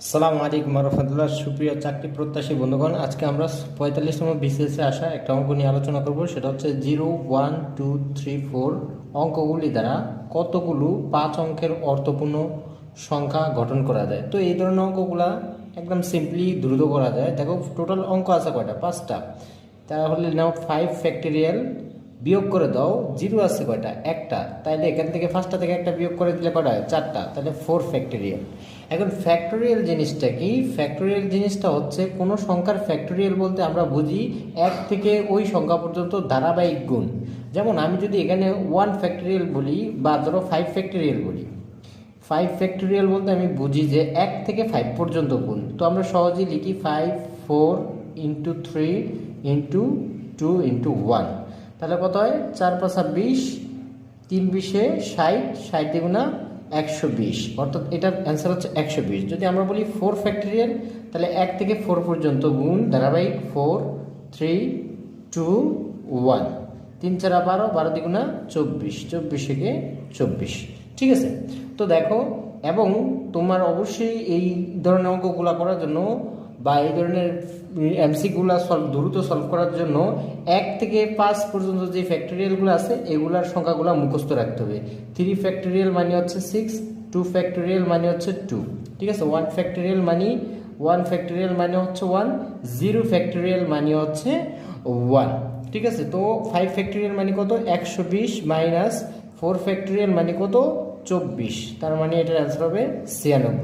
আসসালামু আলাইকুম রহমতুল্লাহ। সুপ্রিয় চাকরি প্রত্যাশী বন্ধুগণ, আজকে আমরা 45তম বিসিএসে আসা একটা অঙ্ক নিয়ে আলোচনা করব। সেটা হচ্ছে 0, 1, 2, 3, 4 অঙ্কগুলি দ্বারা কতগুলো 5 অঙ্কের অর্থপূর্ণ সংখ্যা গঠন করা যায়। তো এই ধরনের অঙ্কগুলা একদম সিম্পলি দ্রুত করা যায়। দেখো টোটাল অঙ্ক আছে কয়টা? 5টা। তাহলে নাও 5 ফ্যাক্টরিয়াল বিয়োগ করে দাও। 0 আছে কয়টা? একটা। তাইলে এখান থেকে 5টা থেকে একটা বিয়োগ করে দিলে কয়টা হয়? 4টা। তাহলে 4 ফ্যাক্টরিয়াল। এখন ফ্যাক্টরিয়াল জিনিসটা কি? ফ্যাক্টরিয়াল জিনিসটা হচ্ছে কোনো সংখ্যার ফ্যাক্টরিয়াল বলতে আমরা বুঝি 1 থেকে ওই সংখ্যা পর্যন্ত ধারাবাহিক গুণ। যেমন আমি যদি এখানে 1 ফ্যাক্টরিয়াল বলি বা ধরো 5 ফ্যাক্টরিয়াল বলি, 5 ফ্যাক্টরিয়াল বলতে আমি বুঝি যে 1 থেকে 5 পর্যন্ত গুণ। তো আমরা সহজেই লিখি 5, 4 ইন্টু 3 ইন্টু 2 ইন্টু 1। তাহলে কত হয়? 4 5 20, 3 20 60, 60 দ্বিগুণা 120, অর্থাৎ এটার অ্যান্সার হচ্ছে 120। যদি আমরা বলি 4 ফ্যাক্টরিয়াল, তাহলে 1 থেকে 4 পর্যন্ত গুণ ধারাবাহিক 4, 3, 2, 1, 3 4 12, 12 দ্বিগুণা 24, 24 থেকে 24। ঠিক আছে? তো দেখো, এবং তোমার অবশ্যই এই ধরনের অঙ্কগুলা করার জন্য বা এই ধরনের এমসিগুলা দ্রুত সলভ করার জন্য 1 থেকে 5 পর্যন্ত যে ফ্যাক্টরিয়ালগুলো আছে এগুলার সংখ্যাগুলো মুখস্থ রাখতে হবে। 3 ফ্যাক্টরিয়াল মানে হচ্ছে 6, 2 ফ্যাক্টরিয়াল মানে হচ্ছে 2। ঠিক আছে? 1 ফ্যাক্টরিয়াল মানে 1 ফ্যাক্টরিয়াল মানে হচ্ছে 1, 0 ফ্যাক্টরিয়াল মানে হচ্ছে 1। ঠিক আছে? তো 5 ফ্যাক্টরিয়াল মানে কত? 120 মাইনাস 4 ফ্যাক্টরিয়াল মানে কত? 24। তার মানে এটার অ্যান্সার হবে 96।